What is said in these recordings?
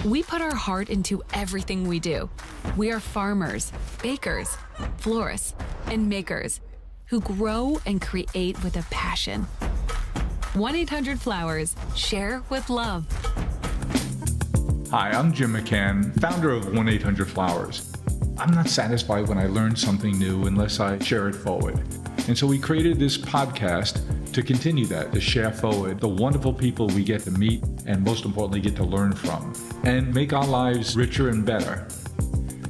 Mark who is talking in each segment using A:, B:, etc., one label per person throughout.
A: We put our heart into everything we do. We are farmers, bakers, florists, and makers who grow and create with a passion. 1-800-Flowers. Share with love.
B: Hi, I'm Jim McCann, founder of 1-800-Flowers. I'm not satisfied when I learn something new unless I share it forward. And so we created this podcast to continue that, to share forward the wonderful people we get to meet and most importantly get to learn from and make our lives richer and better.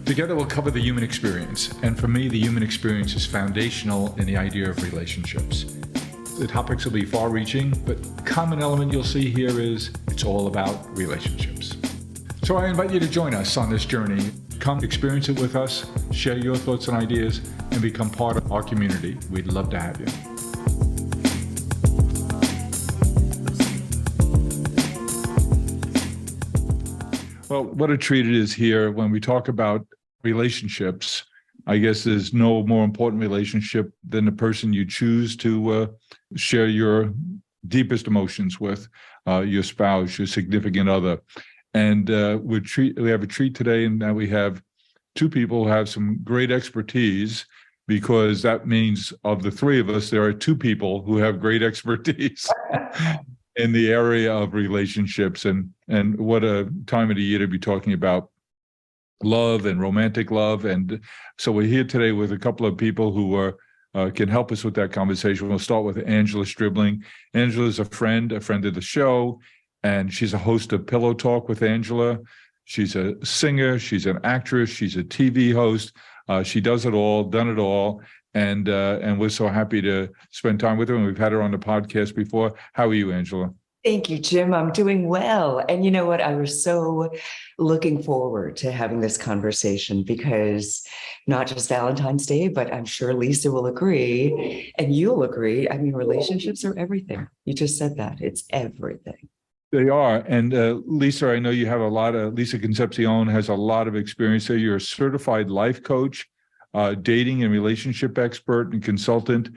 B: Together we'll cover the human experience. And for me, the human experience is foundational in the idea of relationships. The topics will be far-reaching, but common element you'll see here is it's all about relationships. So I invite you to join us on this journey. Come experience it with us, share your thoughts and ideas, and become part of our community. We'd love to have you. Well, what a treat it is here when we talk about relationships. I guess there's no more important relationship than the person you choose to share your deepest emotions with, your spouse, your significant other. And we have a treat today in that we have two people who have some great expertise, because that means of the three of us, there are two people who have great expertise in the area of relationships. And what a time of the year to be talking about love and romantic love. And so we're here today with a couple of people who can help us with that conversation. We'll start with Angela Stribling. Angela is a friend of the show, and she's a host of Pillow Talk with Angela. She's a singer, she's an actress, she's a TV host. She does it all, done it all. And we're so happy to spend time with her. And we've had her on the podcast before. How are you, Angela?
C: Thank you, Jim. I'm doing well. And you know what? I was so looking forward to having this conversation because not just Valentine's Day, but I'm sure Lisa will agree and you'll agree. I mean, relationships are everything. You just said that. It's everything.
B: They are. And Lisa, I know you have Lisa Concepcion has a lot of experience there. You're a certified life coach, dating and relationship expert and consultant.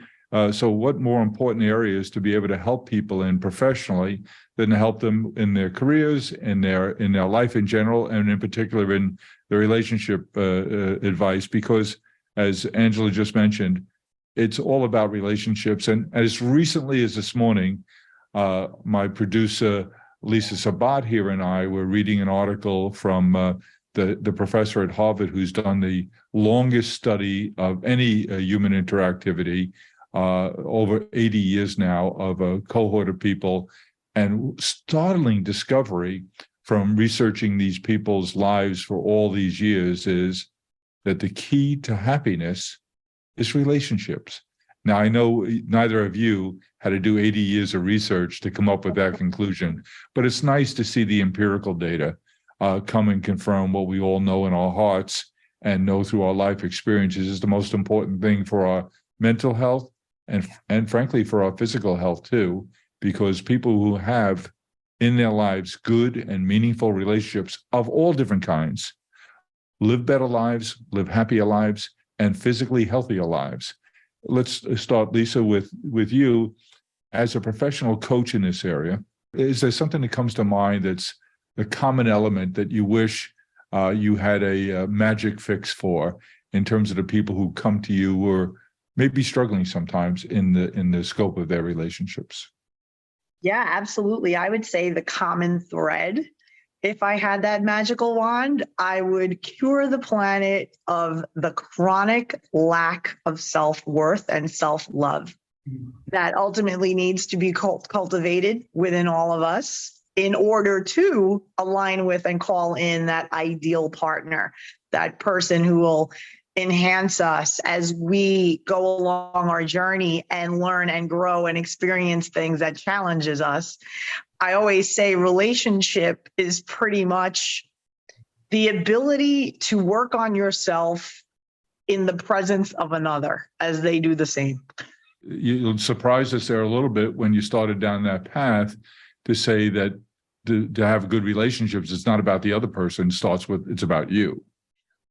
B: So what more important areas to be able to help people in professionally than to help them in their careers, in their life in general, and in particular in the relationship advice, because as Angela just mentioned, it's all about relationships. And as recently as this morning, my producer, Lisa Sabat here and I were reading an article from the professor at Harvard who's done the longest study of any human interactivity, over 80 years now, of a cohort of people. And startling discovery from researching these people's lives for all these years is that the key to happiness is relationships. Now, I know neither of you had to do 80 years of research to come up with that conclusion, but it's nice to see the empirical data come and confirm what we all know in our hearts and know through our life experiences is the most important thing for our mental health and frankly, for our physical health too, because people who have in their lives good and meaningful relationships of all different kinds live better lives, live happier lives, and physically healthier lives. Let's start, Lisa, with you. As a professional coach in this area, is there something that comes to mind that's the common element that you wish you had a magic fix for in terms of the people who come to you who are maybe struggling sometimes in the scope of their relationships?
D: Yeah, absolutely. I would say the common thread, if I had that magical wand, I would cure the planet of the chronic lack of self-worth and self-love that ultimately needs to be cultivated within all of us in order to align with and call in that ideal partner, that person who will enhance us as we go along our journey and learn and grow and experience things that challenges us. I always say relationship is pretty much the ability to work on yourself in the presence of another as they do the same.
B: You surprised us there a little bit when you started down that path to say that to have good relationships, it's not about the other person, it's about you.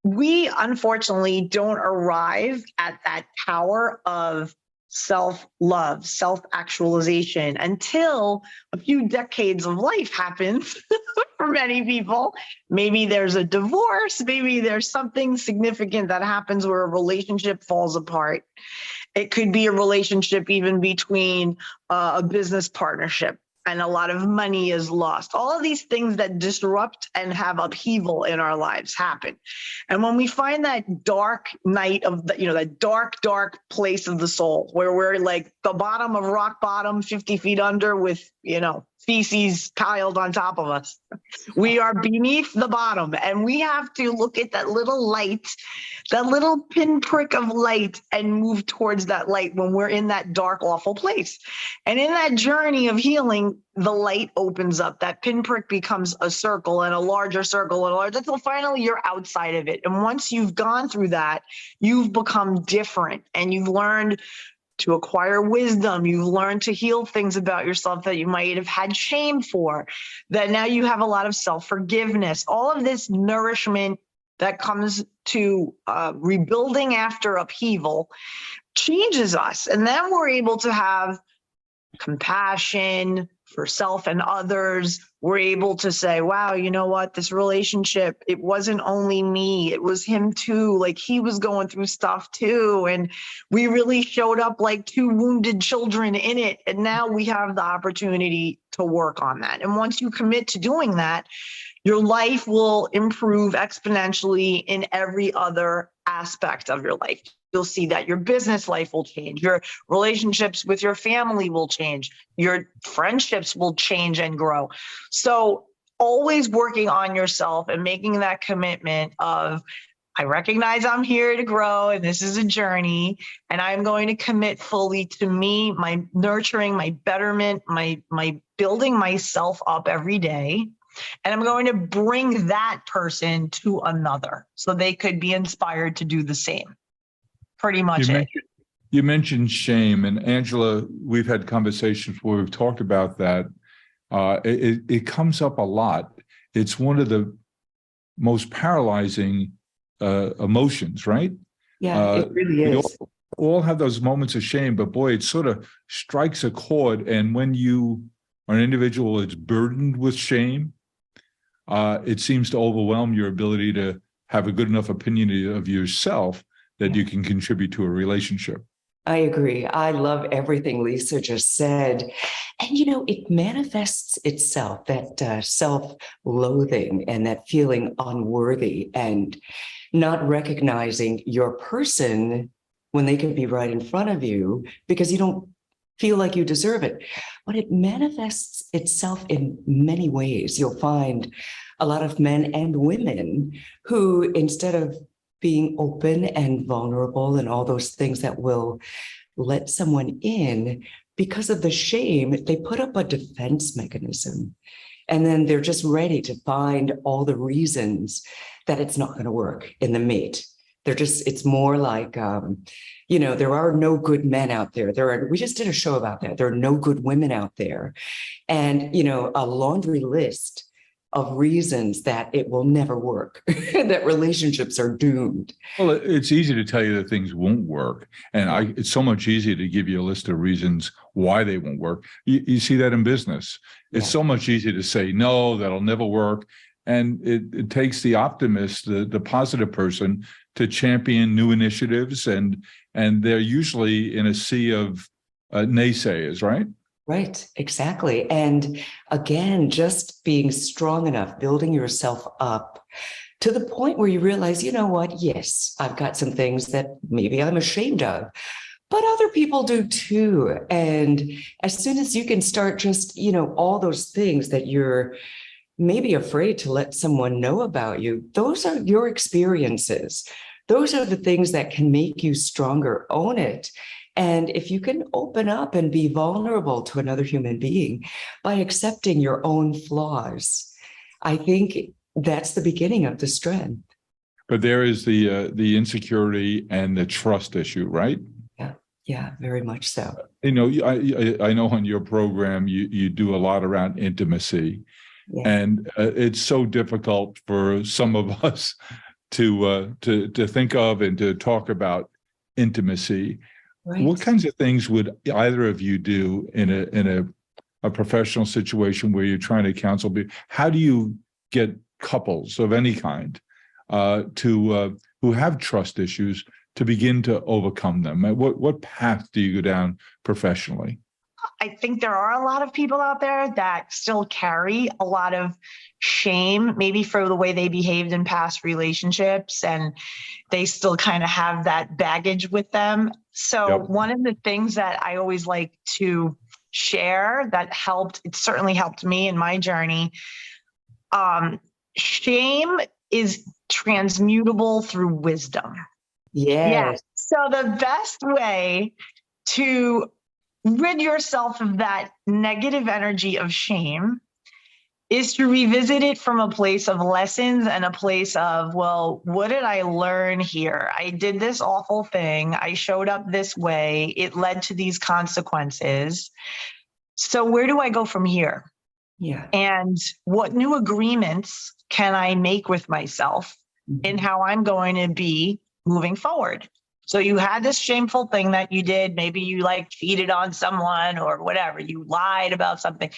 D: We unfortunately don't arrive at that power of self-love, self-actualization until a few decades of life happens for many people. Maybe there's a divorce, maybe there's something significant that happens where a relationship falls apart. It could be a relationship even between a business partnership, and a lot of money is lost. All of these things that disrupt and have upheaval in our lives happen. And when we find that dark night of the, that dark place of the soul where we're like the bottom of rock bottom, 50 feet under with, feces piled on top of us, we are beneath the bottom, and we have to look at that little light, that little pinprick of light, and move towards that light when we're in that dark, awful place. And in that journey of healing, the light opens up. That pinprick becomes a circle and a larger circle and a larger, until finally you're outside of it. And once you've gone through that, you've become different, and you've learned to acquire wisdom. You've learned to heal things about yourself that you might have had shame for, that now you have a lot of self-forgiveness. All of this nourishment that comes to rebuilding after upheaval changes us. And then we're able to have compassion for self and others. We're able to say, wow, you know what? This relationship, it wasn't only me, it was him too. Like, he was going through stuff too. And we really showed up like two wounded children in it. And now we have the opportunity to work on that. And once you commit to doing that, your life will improve exponentially in every other aspect of your life. You'll see that your business life will change. Your relationships with your family will change. Your friendships will change and grow. So always working on yourself and making that commitment of, I recognize I'm here to grow and this is a journey, and I'm going to commit fully to me, my nurturing, my betterment, my building myself up every day. And I'm going to bring that person to another so they could be inspired to do the same. Pretty much
B: You mentioned shame, and Angela, we've had conversations where we've talked about that. It comes up a lot. It's one of the most paralyzing emotions, right?
C: Yeah, it really is.
B: We all have those moments of shame, but boy, it sort of strikes a chord. And when you are an individual that's burdened with shame, it seems to overwhelm your ability to have a good enough opinion of yourself that you can contribute to a relationship.
C: I agree. I love everything Lisa just said. And, it manifests itself, that self-loathing and that feeling unworthy and not recognizing your person when they could be right in front of you because you don't feel like you deserve it. But it manifests itself in many ways. You'll find a lot of men and women who, instead of being open and vulnerable and all those things that will let someone in, because of the shame, they put up a defense mechanism. And then they're just ready to find all the reasons that it's not going to work in the mate. It's more like, there are no good men out there. We just did a show about that. There are no good women out there. And, a laundry list of reasons that it will never work, that relationships are doomed.
B: Well, it's easy to tell you that things won't work. And it's so much easier to give you a list of reasons why they won't work. You see that in business. It's so much easier to say, no, that'll never work. And it takes the optimist, the positive person, to champion new initiatives. And they're usually in a sea of naysayers, right?
C: Right, exactly. And again, just being strong enough, building yourself up to the point where you realize, you know what? Yes, I've got some things that maybe I'm ashamed of, but other people do too. And as soon as you can start just, all those things that you're maybe afraid to let someone know about you, those are your experiences. Those are the things that can make you stronger. Own it. And if you can open up and be vulnerable to another human being by accepting your own flaws, I think that's the beginning of the strength.
B: But there is the insecurity and the trust issue, right?
C: Yeah, very much so.
B: I know on your program you do a lot around intimacy, and it's so difficult for some of us to think of and to talk about intimacy.
C: Right.
B: What kinds of things would either of you do in a professional situation where you're trying to counsel? How do you get couples of any kind who have trust issues to begin to overcome them? What path do you go down professionally?
D: I think there are a lot of people out there that still carry a lot of shame, maybe for the way they behaved in past relationships, and they still kind of have that baggage with them. So one of the things that I always like to share that helped, it certainly helped me in my journey. Shame is transmutable through wisdom.
C: Yes.
D: So the best way to rid yourself of that negative energy of shame is to revisit it from a place of lessons and a place of, well, what did I learn here? I did this awful thing. I showed up this way. It led to these consequences. So where do I go from here?
C: Yeah.
D: And what new agreements can I make with myself in how I'm going to be moving forward? So you had this shameful thing that you did. Maybe you like cheated on someone or whatever. You lied about something.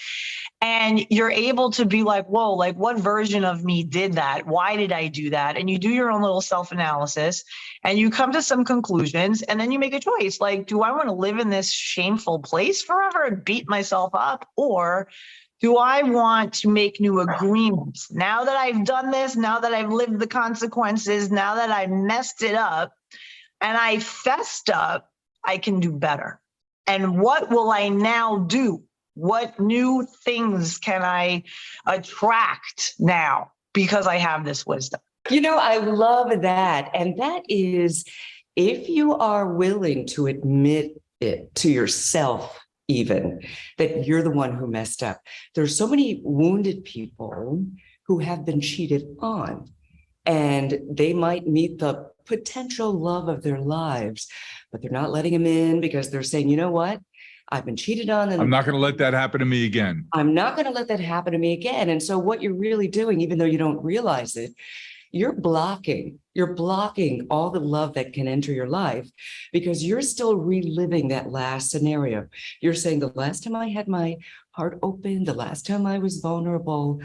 D: And you're able to be like, whoa, like what version of me did that? Why did I do that? And you do your own little self-analysis and you come to some conclusions, and then you make a choice. Like, do I want to live in this shameful place forever and beat myself up? Or do I want to make new agreements? Now that I've done this, now that I've lived the consequences, now that I messed it up, and I fessed up, I can do better. And what will I now do? What new things can I attract now because I have this wisdom?
C: I love that. And that is, if you are willing to admit it to yourself, even that you're the one who messed up. There's so many wounded people who have been cheated on, and they might meet the potential love of their lives, but they're not letting him in because they're saying, you know what? I've been cheated on. And
B: I'm not going to let that happen to me again.
C: I'm not going to let that happen to me again. And so what you're really doing, even though you don't realize it, you're blocking all the love that can enter your life because you're still reliving that last scenario. You're saying the last time I had my heart open, the last time I was vulnerable,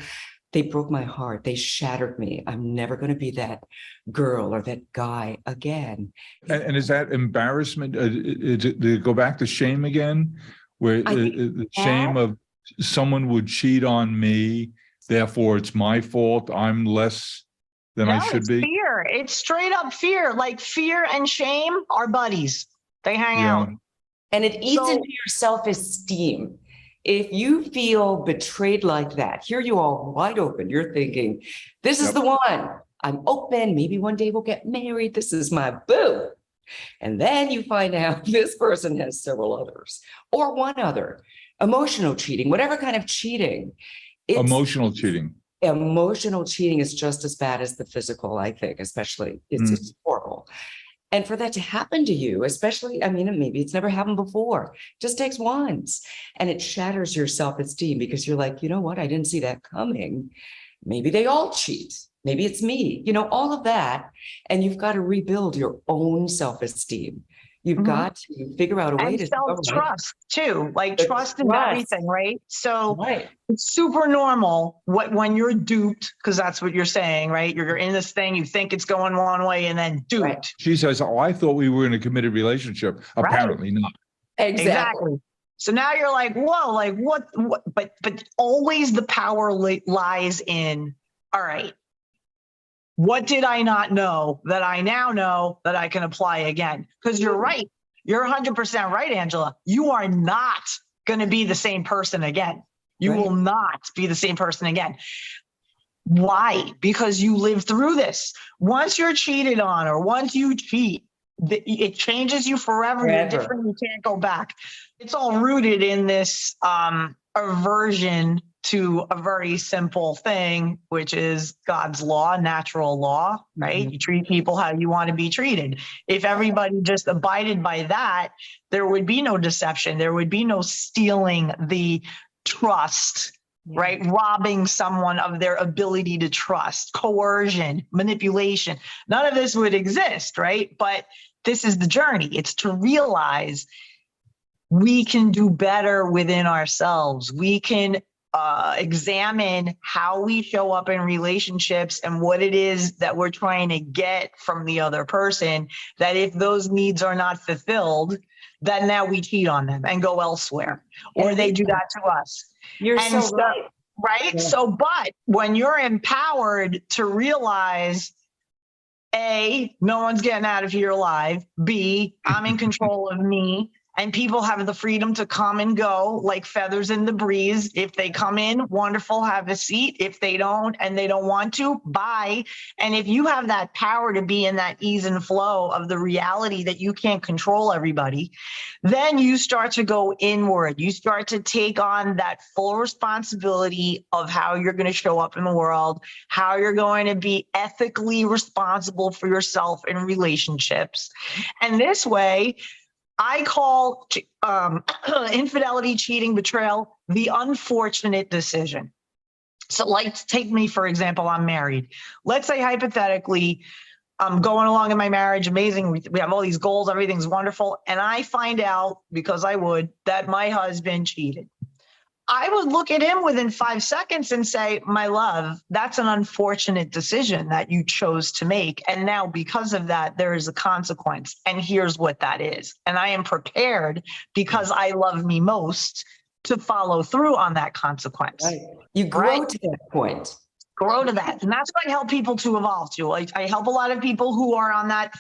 C: they broke my heart. They shattered me. I'm never going to be that girl or that guy again.
B: And is that embarrassment? Did it go back to shame again? Where the shame of someone would cheat on me, therefore it's my fault. I'm less than I should be.
D: Fear. It's straight up fear. Like fear and shame are buddies. They hang out.
C: And it eats into your self-esteem. If you feel betrayed like that, here you are wide open. You're thinking, this is the one. I'm open. Maybe one day we'll get married. This is my boo. And then you find out this person has several others or one other. Emotional cheating, whatever kind of cheating.
B: Emotional cheating.
C: Emotional cheating is just as bad as the physical, I think, especially. It's horrible. And for that to happen to you, especially, maybe it's never happened before, just takes once. And it shatters your self-esteem because you're like, you know what? I didn't see that coming. Maybe they all cheat. Maybe it's me, all of that. And you've got to rebuild your own self-esteem. You've got to figure out a way to
D: self-trust too, like trust in everything, right? So it's super normal when you're duped, because that's what you're saying, right? You're in this thing, you think it's going one way and then duped. Right.
B: She says, oh, I thought we were in a committed relationship. Apparently not.
D: Exactly. So now you're like, whoa, like what, but always the power lies in, all right, what did I not know that I now know that I can apply again? Because you're right. You're 100% right, Angela. You are not going to be the same person again. You will not be the same person again. Why? Because you lived through this. Once you're cheated on or once you cheat, it changes you forever. You're different. You can't go back. It's all rooted in this aversion to a very simple thing, which is God's law, natural law, right? You treat people how you want to be treated. If everybody just abided by that, there would be no deception. There would be no stealing the trust, right? Robbing someone of their ability to trust, coercion, manipulation. None of this would exist, right? But this is the journey. It's to realize we can do better within ourselves. We can examine how we show up in relationships and what it is that we're trying to get from the other person, that if those needs are not fulfilled, then now we cheat on them and go elsewhere, or they do that to us.
C: You're
D: And
C: so right.
D: Right?
C: Yeah.
D: So, but when you're empowered to realize, A, no one's getting out of here alive. B, I'm in control of me. And people have the freedom to come and go like feathers in the breeze. If they come in, wonderful, have a seat. If they don't and they don't want to, bye. And if you have that power to be in that ease and flow of the reality that you can't control everybody, then you start to go inward. You start to take on that full responsibility of how you're going to show up in the world, how you're going to be ethically responsible for yourself in relationships. And this way, I call infidelity, cheating, betrayal, the unfortunate decision. So like, take me, for example, I'm married. Let's say hypothetically, I'm going along in my marriage, amazing. We have all these goals, everything's wonderful. And I find out, because I would, that my husband cheated. I would look at him within 5 seconds and say, my love, that's an unfortunate decision that you chose to make. And now because of that, there is a consequence. And here's what that is. And I am prepared, because I love me most, to follow through on that consequence.
C: Right. You grow to that point.
D: Grow to that. And that's what I help people to evolve to. I help a lot of people who are on that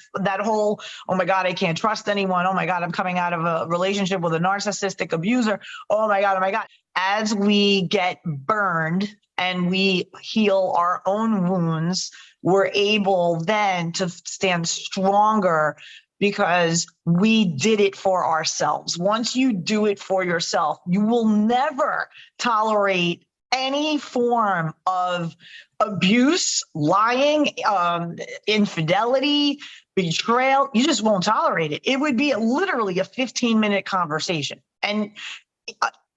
D: whole, oh my God, I can't trust anyone. Oh my God, I'm coming out of a relationship with a narcissistic abuser. Oh my God, oh my God. As we get burned and we heal our own wounds, we're able then to stand stronger, because we did it for ourselves. Once you do it for yourself, you will never tolerate any form of abuse, lying, infidelity, betrayal. You just won't tolerate it. It would be literally a 15-minute conversation. And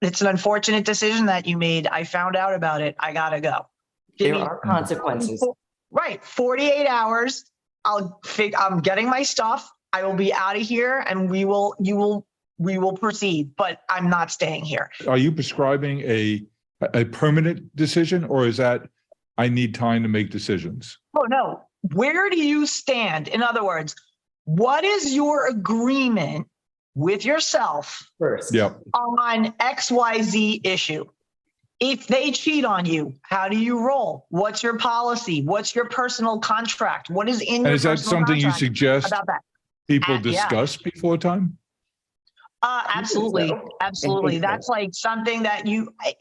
D: it's an unfortunate decision that you made. I found out about it. I got to go.
C: There are consequences.
D: Right. 48 hours. I'm getting my stuff. I will be out of here, and we will proceed, but I'm not staying here.
B: Are you prescribing a permanent decision, or is that I need time to make decisions?
D: Oh, no. Where do you stand? In other words, what is your agreement with yourself
C: First.
B: Yep.
D: on XYZ issue? If they cheat on you, how do you roll? What's your policy? What's your personal contract? What is in your
B: And is that
D: personal
B: something you
D: contract
B: suggest
D: about that?
B: people
D: Yeah.
B: discuss before time?
D: Absolutely.
C: so.
D: Absolutely. That's like something that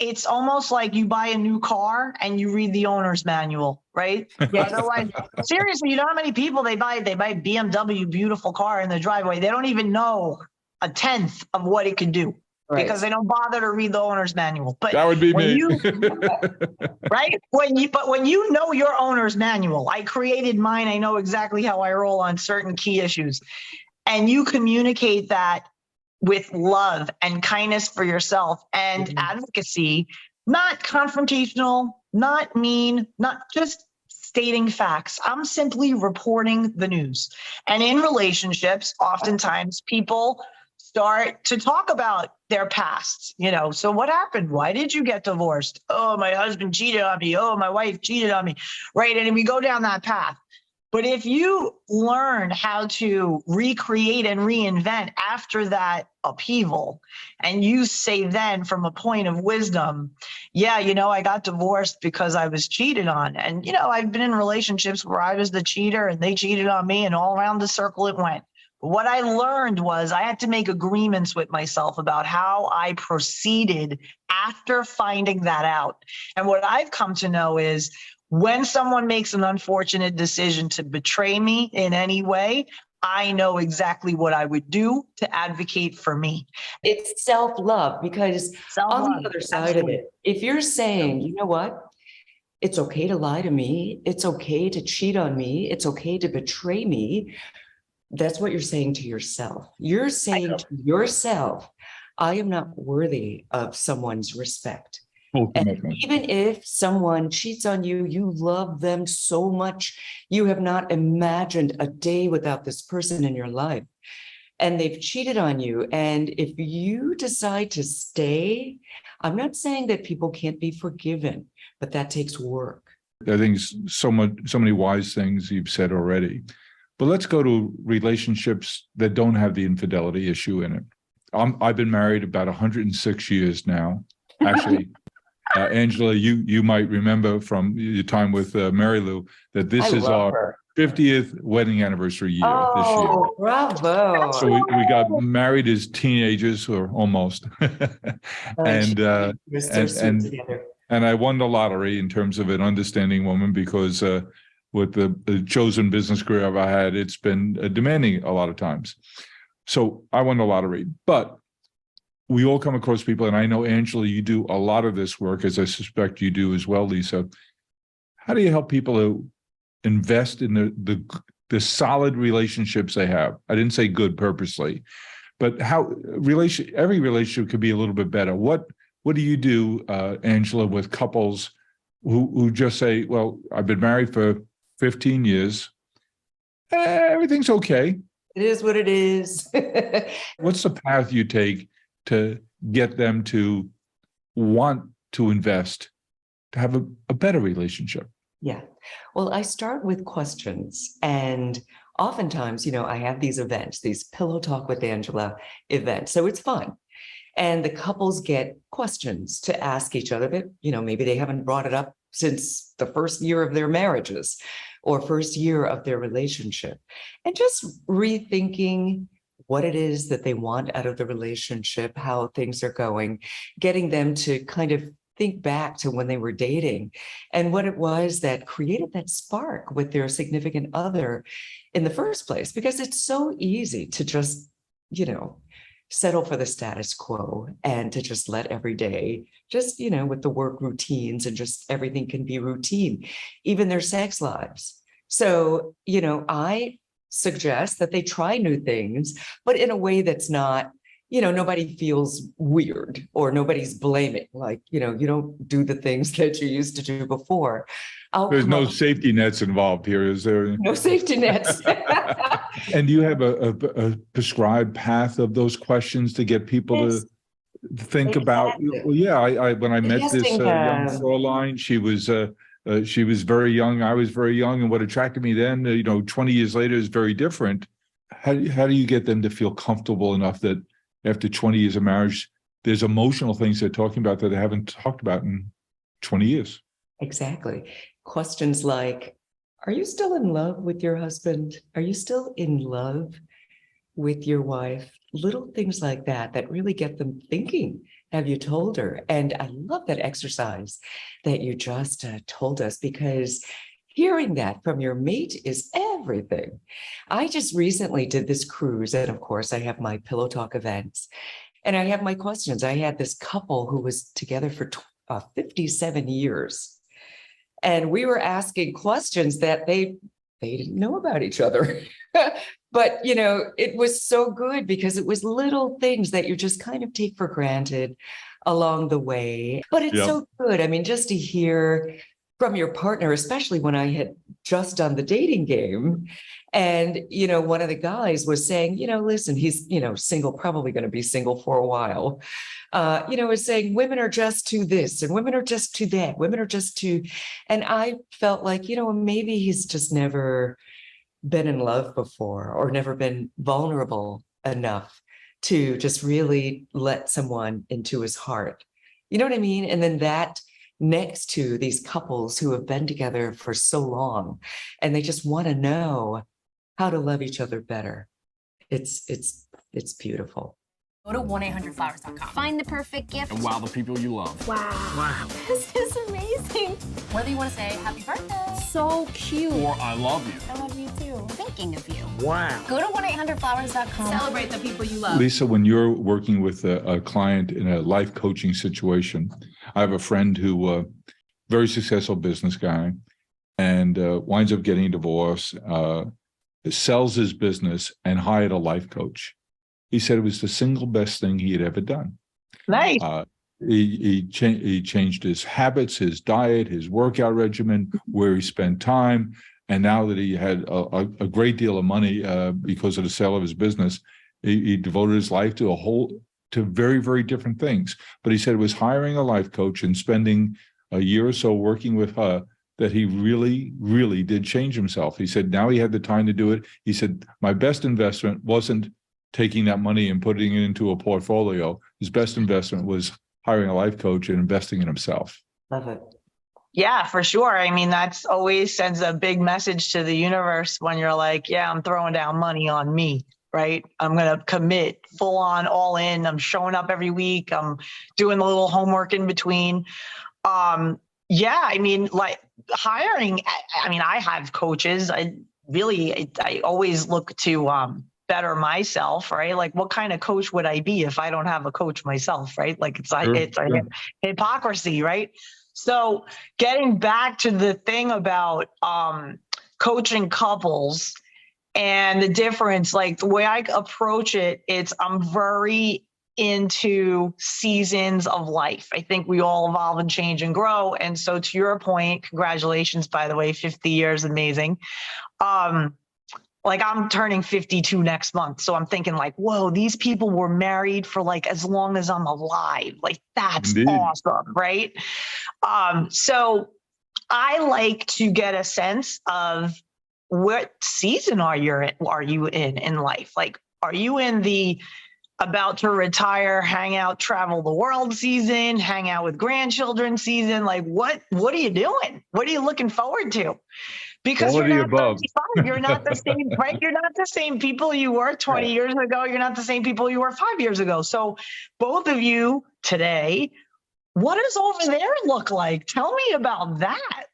D: it's almost like you buy a new car and you read the owner's manual, right?
C: Yes.
D: Otherwise, seriously, you know how many people they buy BMW, beautiful car in the driveway. They don't even know a tenth of what it can do,
C: Right.
D: because they don't bother to read the owner's manual. But
B: That would be
D: when
B: me.
D: right? When you know your owner's manual, I created mine. I know exactly how I roll on certain key issues, and you communicate that with love and kindness for yourself and advocacy, not confrontational, not mean, not just stating facts. I'm simply reporting the news. And in relationships, oftentimes people start to talk about their past, so what happened? Why did you get divorced? Oh, my husband cheated on me. Oh, my wife cheated on me. Right. And we go down that path. But if you learn how to recreate and reinvent after that upheaval, and you say then from a point of wisdom, yeah, I got divorced because I was cheated on. And, I've been in relationships where I was the cheater and they cheated on me, and all around the circle it went. What I learned was I had to make agreements with myself about how I proceeded after finding that out. And what I've come to know is, when someone makes an unfortunate decision to betray me in any way, I know exactly what I would do to advocate for me.
C: It's self-love, because
D: Self-love,
C: on the other side
D: absolutely.
C: of it, if you're saying, you know what, it's okay to lie to me, it's okay to cheat on me, it's okay to betray me, that's what you're saying to yourself. You're saying to yourself, I am not worthy of someone's respect.
B: Full
C: And
B: commitment.
C: even if someone cheats on you, you love them so much, you have not imagined a day without this person in your life. And they've cheated on you. And if you decide to stay, I'm not saying that people can't be forgiven, but that takes work.
B: I think so many wise things you've said already. But let's go to relationships that don't have the infidelity issue in it. I've been married about 106 years now. Actually, Angela, you might remember from your time with Marylou that this is our
C: her.
B: 50th wedding anniversary year this year.
C: Oh, bravo.
B: So we got married as teenagers, or almost. and
C: We're so sweet together.
B: and I won the lottery in terms of an understanding woman, because with the chosen business career I had, it's been demanding a lot of times. So I won the lottery. But we all come across people, and I know, Angela, you do a lot of this work, as I suspect you do as well, Lisa. How do you help people to invest in the solid relationships they have? I didn't say good purposely, but how every relationship could be a little bit better. What do you do, Angela, with couples who just say, well, I've been married for 15 years. Everything's okay.
C: It is what it is.
B: What's the path you take to get them to want to invest, to have a better relationship?
C: Yeah. Well, I start with questions. And oftentimes, I have these events, these Pillow Talk with Angela events. So it's fun. And the couples get questions to ask each other that, maybe they haven't brought it up since the first year of their marriages or first year of their relationship. And just rethinking what it is that they want out of the relationship, how things are going, getting them to kind of think back to when they were dating and what it was that created that spark with their significant other in the first place. Because it's so easy to just, settle for the status quo and to just let every day, just, with the work routines and just everything can be routine, even their sex lives. So, I suggest that they try new things, but in a way that's not, nobody feels weird or nobody's blaming. Like, you don't do the things that you used to do before.
B: There's no safety nets involved here, is there?
C: No safety nets.
B: And do you have a prescribed path of those questions to get people to think about? Well, yeah, I when I met this young Fraulein, she was very young. I was very young, and what attracted me then, 20 years later, is very different. How do you get them to feel comfortable enough that after 20 years of marriage, there's emotional things they're talking about that they haven't talked about in 20 years?
C: Exactly. Questions like, are you still in love with your husband? Are you still in love with your wife? Little things like that really get them thinking. Have you told her? And I love that exercise that you just told us, because hearing that from your mate is everything. I just recently did this cruise, and of course I have my Pillow Talk events, and I have my questions. I had this couple who was together for 57 years. And we were asking questions that they didn't know about each other. But, it was so good because it was little things that you just kind of take for granted along the way. But it's so good. I mean, just to hear from your partner, especially when I had just done the dating game. And, one of the guys was saying, listen, he's, single, probably going to be single for a while. Is saying women are just to this and women are just to that. Women are just to, and I felt like, maybe he's just never been in love before or never been vulnerable enough to just really let someone into his heart. You know what I mean? And then that next to these couples who have been together for so long and they just want to know how to love each other better. It's beautiful.
E: Go to 1-800-Flowers.com. Find the perfect gift.
F: And wow the people you love.
E: Wow. This is amazing. Whether you want to say happy birthday. So cute.
F: Or I love you.
E: I love you too. Thinking of you.
F: Wow.
E: Go to 1-800-Flowers.com. Celebrate the people you love.
B: Lisa, when you're working with a client in a life coaching situation, I have a friend who, very successful business guy, and winds up getting a divorce, sells his business and hired a life coach. He said it was the single best thing he had ever done.
D: Nice.
B: He changed his habits, his diet, his workout regimen, where he spent time. And now that he had a great deal of money because of the sale of his business, he devoted his life to very, very different things. But he said it was hiring a life coach and spending a year or so working with her that he really, really did change himself. He said now he had the time to do it. He said, my best investment wasn't taking that money and putting it into a portfolio. His best investment was hiring a life coach and investing in himself.
C: Love it.
D: Yeah, for sure. I mean, that's always sends a big message to the universe when you're like, yeah, I'm throwing down money on me, right? I'm going to commit full on, all in. I'm showing up every week. I'm doing a little homework in between. Yeah, I mean, like hiring, I mean, I have coaches. I always look to better myself, right? Like what kind of coach would I be if I don't have a coach myself, right? Like it's a hypocrisy, right? So getting back to the thing about coaching couples and the difference, like the way I approach it, I'm very into seasons of life. I think we all evolve and change and grow. And so to your point, congratulations, by the way, 50 years, amazing. Like I'm turning 52 next month. So I'm thinking like, whoa, these people were married for like as long as I'm alive. Like that's
B: Indeed.
D: awesome, right? So I like to get a sense of what season are you in life? Like, are you in the about to retire, hang out, travel the world season, hang out with grandchildren season? Like what are you doing? What are you looking forward to? Because you're not 35, you're not the same, right? You're not the same people you were 20 years ago. You're not the same people you were 5 years ago. So both of you today, what does over there look like? Tell me about that.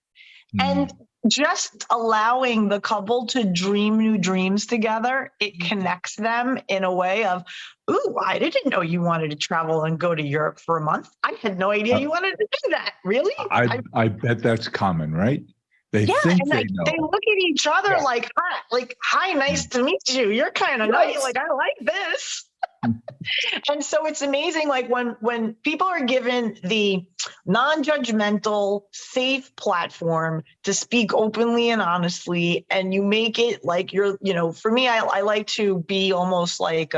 D: And just allowing the couple to dream new dreams together, it connects them in a way of, ooh, I didn't know you wanted to travel and go to Europe for a month. I had no idea you wanted to do that. Really?
B: I bet that's common, right? They think
D: and
B: they know.
D: they look at each other like, hi, nice to meet you. You're kind of nice. Like, I like this. And so it's amazing. Like when people are given the non-judgmental, safe platform to speak openly and honestly, and you make it like for me, I like to be almost like,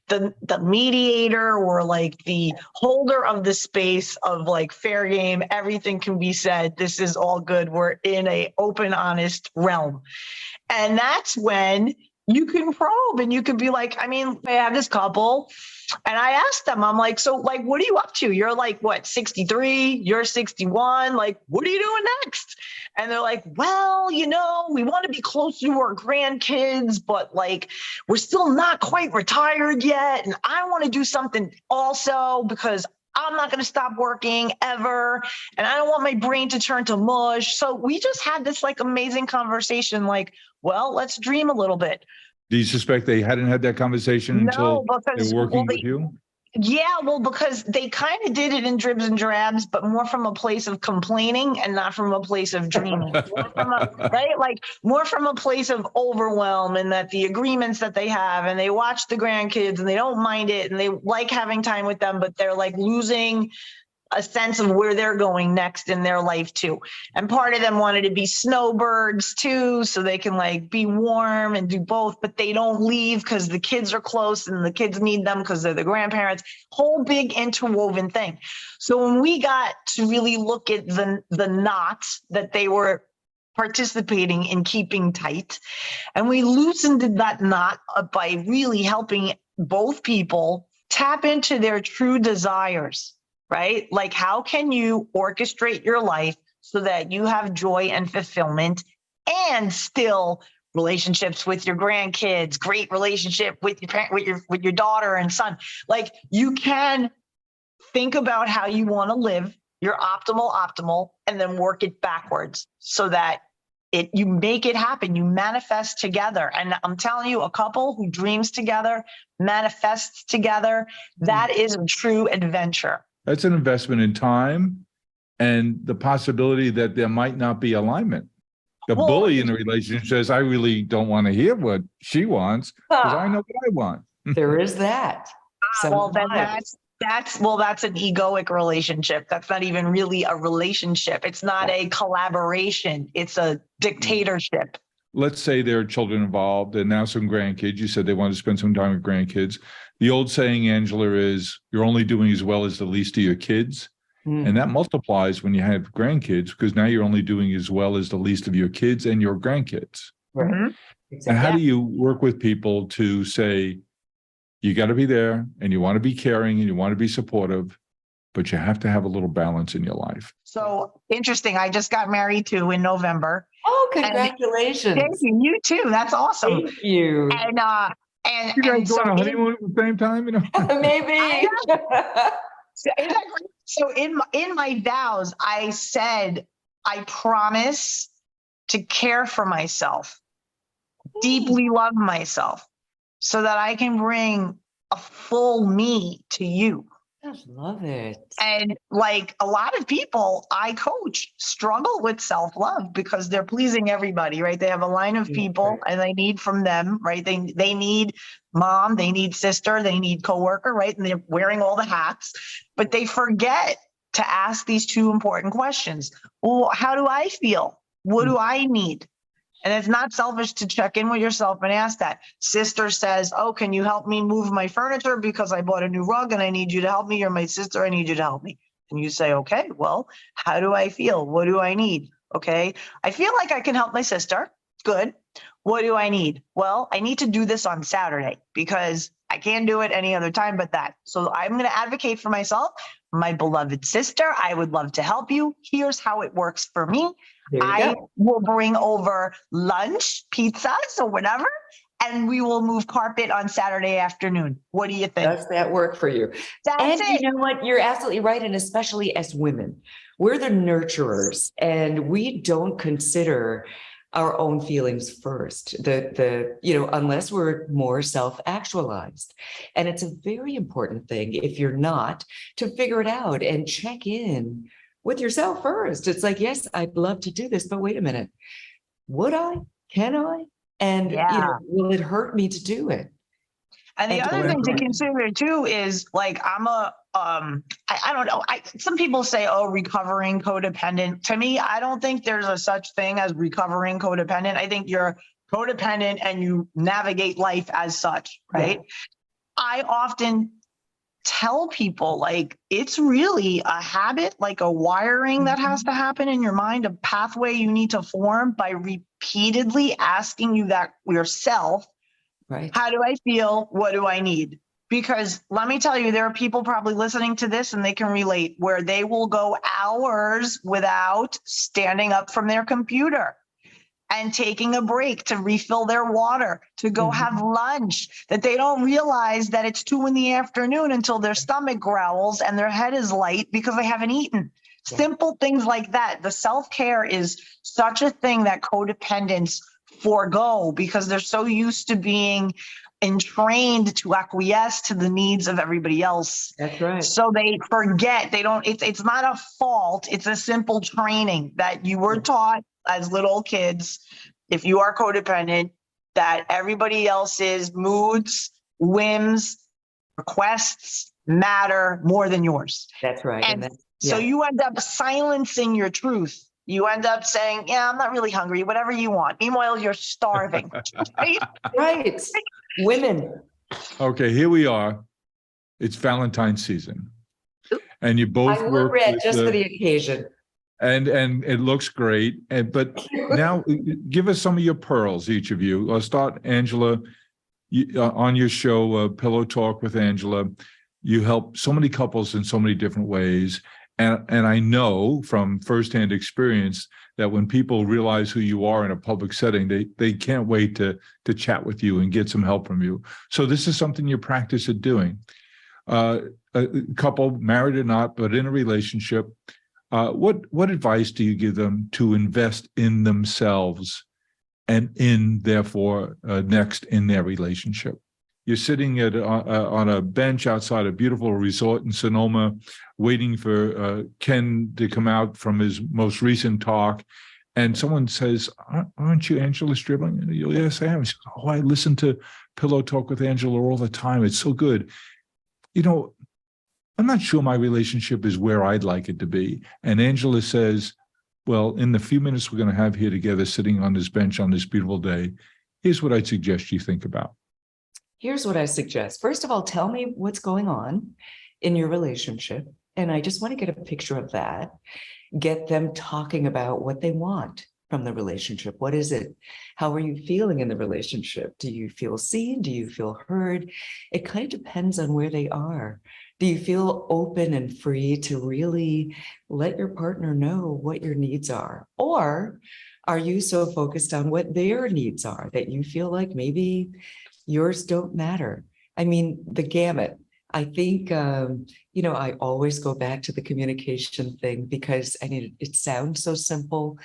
D: the mediator or like the holder of the space of like fair game. Everything can be said. This is all good. We're in a open, honest realm. And that's when you can probe and you can be like, I mean, I have this couple and I asked them, I'm like, so like, what are you up to? You're like, what, 63, you're 61. Like, what are you doing next? And they're like, well, we want to be close to our grandkids, but like, we're still not quite retired yet. And I want to do something also because I'm not going to stop working ever. And I don't want my brain to turn to mush. So we just had this like amazing conversation, like, well, let's dream a little bit.
B: Do you suspect they hadn't had that conversation until they're working with you?
D: Yeah, well, because they kind of did it in dribs and drabs, but more from a place of complaining and not from a place of dreaming, right? Like more from a place of overwhelm and that the agreements that they have and they watch the grandkids and they don't mind it and they like having time with them, but they're like losing a sense of where they're going next in their life too. And part of them wanted to be snowbirds too, so they can like be warm and do both, but they don't leave because the kids are close and the kids need them because they're the grandparents. Whole big interwoven thing. So when we got to really look at the knots that they were participating in keeping tight, and we loosened that knot by really helping both people tap into their true desires. Right? Like, how can you orchestrate your life so that you have joy and fulfillment and still relationships with your grandkids, great relationship with your parent, with your daughter and son? Like, you can think about how you want to live your optimal, and then work it backwards so that you make it happen. You manifest together. And I'm telling you, a couple who dreams together, manifests together, that is a true adventure.
B: That's an investment in time and the possibility that there might not be alignment. The bully in the relationship says, I really don't want to hear what she wants because I know what I want.
C: There is that.
D: Well, then That's an egoic relationship. That's not even really a relationship. It's not a collaboration. It's a dictatorship.
B: Let's say there are children involved and now some grandkids. You said they want to spend some time with grandkids. The old saying, Angela, is you're only doing as well as the least of your kids. And that multiplies when you have grandkids, because now you're only doing as well as the least of your kids and your grandkids.
C: Right.
D: Mm-hmm.
C: Exactly.
B: And how do you work with people to say, you got to be there and you want to be caring and you want to be supportive, but you have to have a little balance in your life?
D: So interesting. I just got married too in November.
C: Oh, congratulations.
D: Thank you. You too. That's awesome.
C: Thank you.
D: And
B: You guys going on a honeymoon at the same time, you know?
C: Maybe.
D: So in my vows, I said, I promise to care for myself, deeply love myself, so that I can bring a full me to you.
C: I love it.
D: And like a lot of people I coach struggle with self-love because they're pleasing everybody, right? They have a line of people and they need from them, right? They need mom, they need sister, they need coworker, right? And they're wearing all the hats, but they forget to ask these two important questions. Well, how do I feel? What do I need? And it's not selfish to check in with yourself and ask that. Sister says, oh, can you help me move my furniture because I bought a new rug and I need you to help me. You're my sister. I need you to help me. And you say, okay, well, how do I feel? What do I need? Okay. I feel like I can help my sister. Good. What do I need? Well, I need to do this on Saturday because I can't do it any other time but that. So I'm going to advocate for myself. My beloved sister, I would love to help you. Here's how it works for me. I will bring over lunch, pizzas or whatever, and we will move carpet on Saturday afternoon. What do you think?
C: Does that work for you?
D: That's it.
C: You know what? You're absolutely right. And especially as women, we're the nurturers and we don't consider our own feelings first, unless we're more self-actualized. And it's a very important thing, if you're not, to figure it out and check in with yourself first. It's like, yes, I'd love to do this, but wait a minute. Would I? Can I? And will it hurt me to do it?
D: And the other thing to consider too is like, I don't know. Some people say, oh, recovering codependent. To me, I don't think there's a such thing as recovering codependent. I think you're codependent and you navigate life as such, right? Yeah. I often tell people like, it's really a habit, like a wiring that has to happen in your mind, a pathway you need to form by repeatedly asking you that yourself. Right. How do I feel? What do I need? Because let me tell you, there are people probably listening to this and they can relate where they will go hours without standing up from their computer and taking a break to refill their water, to go have lunch, that they don't realize that it's 2 p.m. until their stomach growls and their head is light because they haven't eaten. Simple things like that. The self-care is such a thing that codependents forego because they're so used to being entrained to acquiesce to the needs of everybody else.
C: That's right.
D: So they forget, it's not a fault. It's a simple training that you were taught as little kids. If you are codependent, that everybody else's moods, whims, requests matter more than yours.
C: That's right.
D: And so you end up silencing your truth. You end up saying, yeah, I'm not really hungry, whatever you want. Meanwhile, you're starving. Right?
C: Right. Women.
B: Okay, here we are. It's Valentine season. And you both work
C: red just for the occasion.
B: And it looks great. But now give us some of your pearls, each of you. I'll start, Angela, on your show, Pillow Talk with Angela. You help so many couples in so many different ways. And I know from firsthand experience that when people realize who you are in a public setting, they can't wait to chat with you and get some help from you. So this is something you practice at doing. A couple, married or not, but in a relationship, what advice do you give them to invest in themselves and therefore next in their relationship? You're sitting on a bench outside a beautiful resort in Sonoma, waiting for Ken to come out from his most recent talk. And someone says, aren't you Angela Stribling? And you, yes, I am. She says, oh, I listen to Pillow Talk with Angela all the time. It's so good. You know, I'm not sure my relationship is where I'd like it to be. And Angela says, well, in the few minutes we're going to have here together, sitting on this bench on this beautiful day, here's what I'd suggest you think about.
C: Here's what I suggest. First of all, tell me what's going on in your relationship. And I just want to get a picture of that. Get them talking about what they want from the relationship. What is it? How are you feeling in the relationship? Do you feel seen? Do you feel heard? It kind of depends on where they are. Do you feel open and free to really let your partner know what your needs are? Or are you so focused on what their needs are that you feel like maybe yours don't matter? I mean, the gamut. I think, I always go back to the communication thing because it sounds so simple,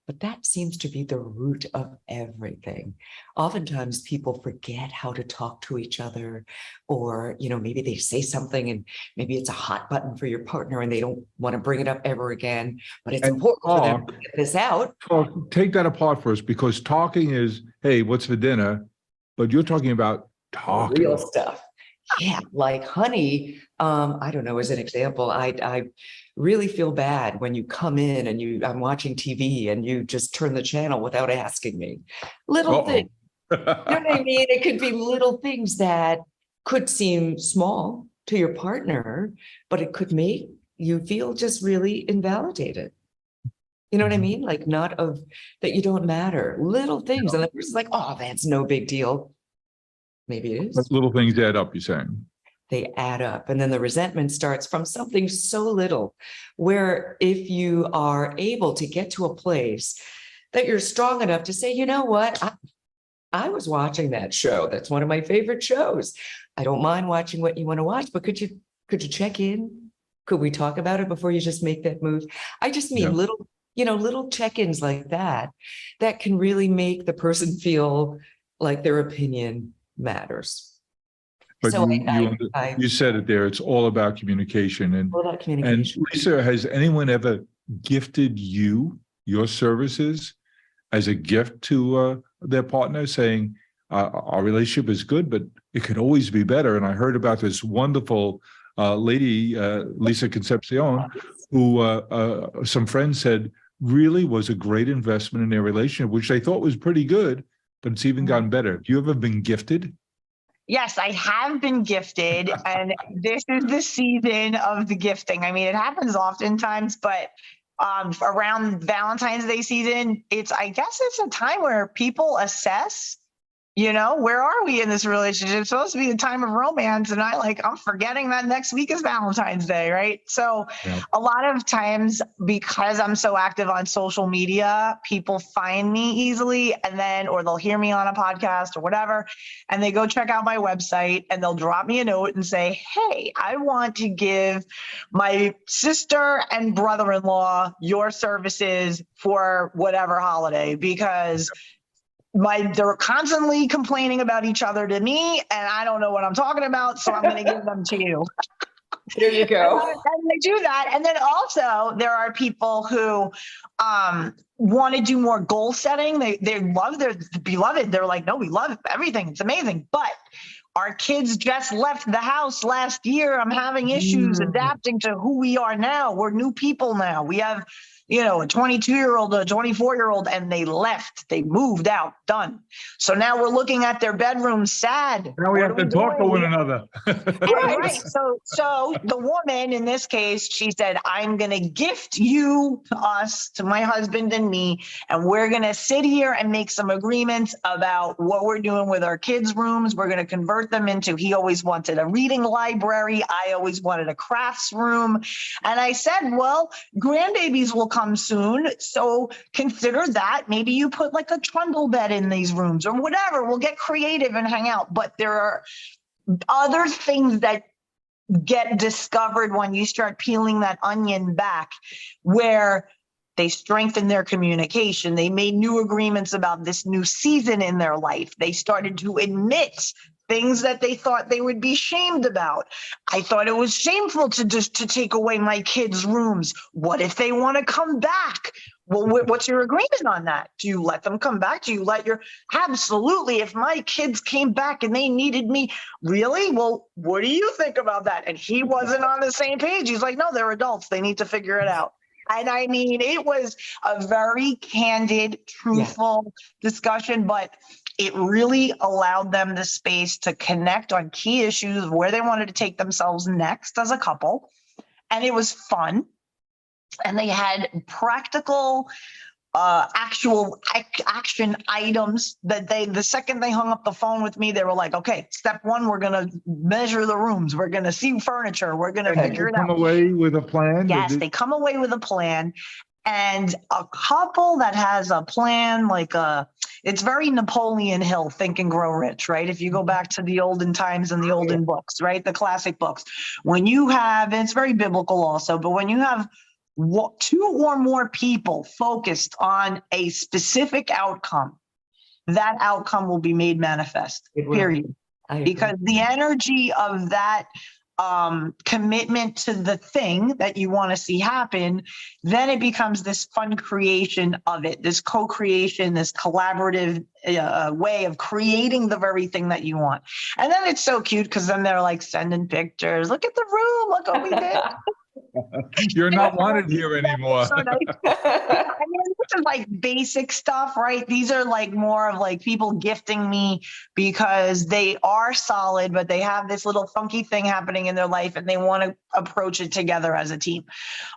C: but that seems to be the root of everything. Oftentimes people forget how to talk to each other, or, maybe they say something and maybe it's a hot button for your partner and they don't want to bring it up ever again, but it's important for them to get this out.
B: Take that apart first, because talking is, hey, what's for dinner? But you're talking about talking.
C: Real stuff. Yeah, like, honey, I don't know, as an example, I really feel bad when you come in and I'm watching TV and you just turn the channel without asking me. Little things. You know what I mean? It could be little things that could seem small to your partner, but it could make you feel just really invalidated. You know what I mean? Like, not of that you don't matter. Little things. And the person's like, oh, that's no big deal. Maybe it is.
B: Little things add up, you're saying.
C: They add up. And then the resentment starts from something so little, where if you are able to get to a place that you're strong enough to say, you know what, I was watching that show. That's one of my favorite shows. I don't mind watching what you want to watch, but could you check in? Could we talk about it before you just make that move? I just mean little check-ins like that can really make the person feel like their opinion matters.
B: But
C: so
B: you said it there. It's all about communication. And Lisa, has anyone ever gifted you your services as a gift to their partner, saying our relationship is good, but it could always be better? And I heard about this wonderful lady, Lisa Concepcion, who some friends said really was a great investment in their relationship, which they thought was pretty good, but it's even gotten better. Have you ever been gifted?
D: Yes, I have been gifted, and this is the season of the gifting. I mean, it happens oftentimes, but around Valentine's Day season, I guess it's a time where people assess, where are we in this relationship? It's supposed to be the time of romance, and I'm forgetting that next week is Valentine's Day, right? So A lot of times, because I'm so active on social media, people find me easily, or they'll hear me on a podcast or whatever, and they go check out my website and they'll drop me a note and say, hey, I want to give my sister and brother-in-law your services for whatever holiday, because they're constantly complaining about each other to me, and I don't know what I'm talking about, so I'm going to give them to you.
C: There you go.
D: And they do that. And then also there are people who want to do more goal setting. They love their beloved. They're like, no, we love everything. It's amazing. But our kids just left the house last year. I'm having issues adapting to who we are now. We're new people now. We have a 22-year-old, a 24-year-old, and they left. They moved out, done. So now we're looking at their bedrooms sad.
B: Now we have to talk to one another.
D: Right. So the woman in this case, she said, I'm going to gift us, to my husband and me, and we're going to sit here and make some agreements about what we're doing with our kids' rooms. We're going to convert them into, he always wanted a reading library. I always wanted a crafts room. And I said, well, grandbabies will come soon, so consider that. Maybe you put like a trundle bed in these rooms or whatever. We'll get creative and hang out. But there are other things that get discovered when you start peeling that onion back, where they strengthened their communication. They made new agreements about this new season in their life. They started to admit things that they thought they would be shamed about. I thought it was shameful to take away my kids' rooms. What if they want to come back? Well, what's your agreement on that? Do you let them come back? Do you let absolutely. If my kids came back and they needed me, really? Well, what do you think about that? And he wasn't on the same page. He's like, no, they're adults. They need to figure it out. And I mean, it was a very candid, truthful discussion, but it really allowed them the space to connect on key issues of where they wanted to take themselves next as a couple. And it was fun. And they had practical, actual action items that the second they hung up the phone with me, they were like, okay, step one, we're going to measure the rooms. We're going to see furniture. We're going to figure it out.
B: Come away with a plan?
D: Yes, they come away with a plan. And a couple that has a plan, it's very Napoleon Hill, Think and Grow Rich, right? If you go back to the olden times and the olden books, right? The classic books. When you have, and it's very biblical also, but when you have two or more people focused on a specific outcome, that outcome will be made manifest, period. Because the energy of that commitment to the thing that you want to see happen, then it becomes this fun creation of it, this co-creation, this collaborative way of creating the very thing that you want. And then it's so cute because then they're like sending pictures. Look at the room. Look what we did.
B: You're not wanted here anymore.
D: So nice. I mean, this is like basic stuff, right? These are like more of like people gifting me because they are solid, but they have this little funky thing happening in their life and they want to approach it together as a team.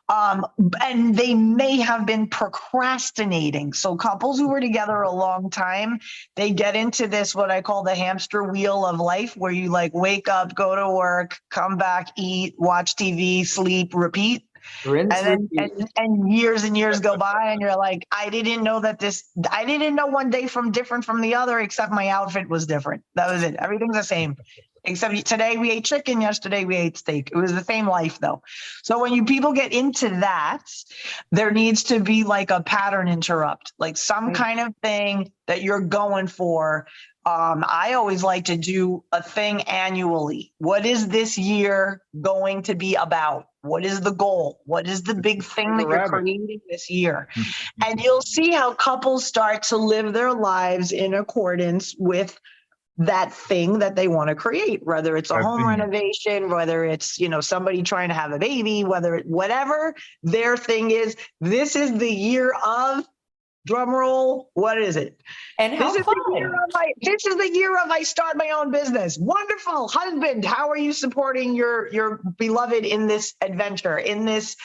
D: And they may have been procrastinating. So couples who were together a long time, they get into this, what I call the hamster wheel of life, where you like wake up, go to work, come back, eat, watch TV, sleep, repeat. And years and years go by and you're like, I didn't know one day different from the other, except my outfit was different. That was it. Everything's the same. Except today we ate chicken, yesterday we ate steak. It was the same life though. So when people get into that, there needs to be like a pattern interrupt, like some kind of thing that you're going for. I always like to do a thing annually. What is this year going to be about? What is the goal? What is the big thing that you're creating this year? And you'll see how couples start to live their lives in accordance with that thing that they want to create, whether it's a home renovation, whether it's, somebody trying to have a baby, whatever their thing is. This is the year of, drum roll, what is it?
C: And
D: this is the year of I start my own business. Wonderful. Husband, how are you supporting your beloved in this adventure, in this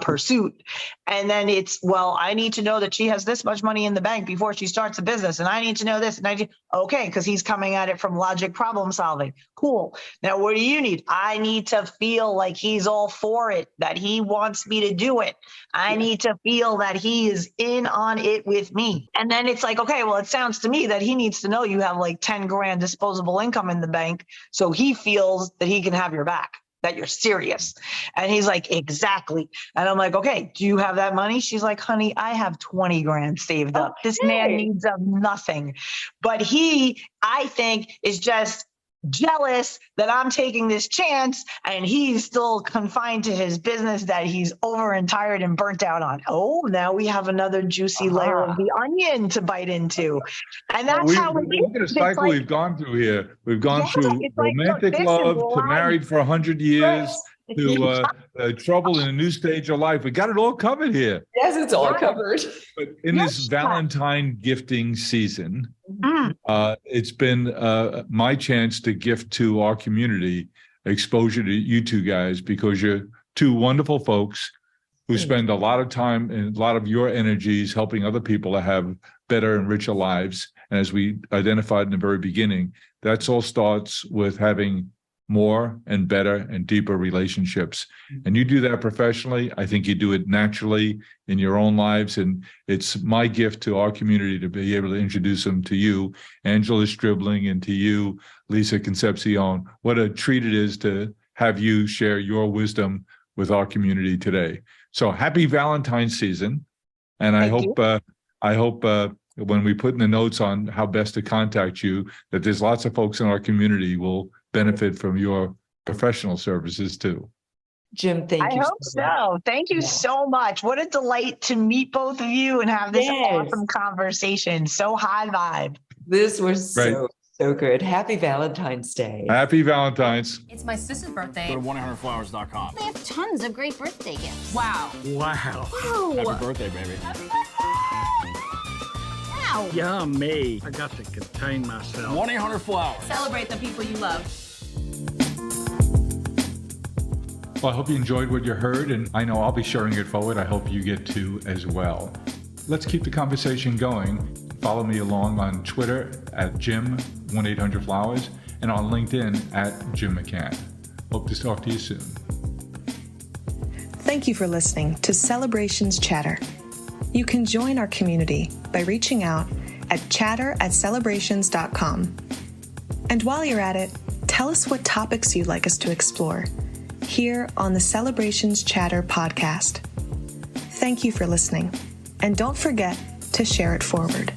D: pursuit? And then it's, well, I need to know that she has this much money in the bank before she starts a business. And I need to know this. And okay, because he's coming at it from logic problem solving. Cool. Now, what do you need? I need to feel like he's all for it, that he wants me to do it. I need to feel that he is in on it with me. And then it's like, okay, well, it sounds to me that he needs to know you have like 10 grand disposable income in the bank. So he feels that he can have your back, that you're serious. And he's like, exactly. And I'm like, okay, do you have that money? She's like, honey, I have 20 grand saved up. This man needs nothing. But he, I think, is just jealous that I'm taking this chance and he's still confined to his business that he's over and tired and burnt out on. Oh, now we have another juicy layer of the onion to bite into. And that's how we
B: look at a cycle we've gone through here. We've gone through romantic love to married for 100 years to trouble in a new stage of life. We got it all covered here.
C: Yes, it's all covered.
B: But in this Valentine gifting season, it's been my chance to gift to our community exposure to you two guys, because you're two wonderful folks who spend a lot of time and a lot of your energies helping other people to have better and richer lives. And as we identified in the very beginning, that's all starts with having more and better and deeper relationships. And you do that professionally. I think you do it naturally in your own lives. And it's my gift to our community to be able to introduce them to you, Angela Stribling, and to you, Lisa Concepcion. What a treat it is to have you share your wisdom with our community today. So happy Valentine's season. And I hope when we put in the notes on how best to contact you, that there's lots of folks in our community will benefit from your professional services too.
C: Jim, thank
D: I
C: you.
D: hope so. Thank you
C: Yeah.
D: so much. What a delight to meet both of you and have this
C: Yes.
D: awesome conversation. So high vibe.
C: This was
B: Right.
C: so good. Happy Valentine's Day.
B: Happy Valentine's.
E: It's my sister's birthday.
F: Go to 1-800-Flowers.com.
G: They have tons of great birthday gifts.
E: Wow.
H: Wow.
F: Happy birthday, baby.
G: Wow.
H: Yummy. I got to contain myself.
F: 1-800-Flowers.
E: Celebrate the people you love.
B: Well, I hope you enjoyed what you heard, and I know I'll be sharing it forward. I hope you get to as well. Let's keep the conversation going. Follow me along on Twitter at Jim1800Flowers and on LinkedIn at Jim McCann. Hope to talk to you soon.
I: Thank you for listening to Celebrations Chatter. You can join our community by reaching out at chatter@celebrations.com. And while you're at it, tell us what topics you'd like us to explore here on the Celebrations Chatter podcast. Thank you for listening, and don't forget to share it forward.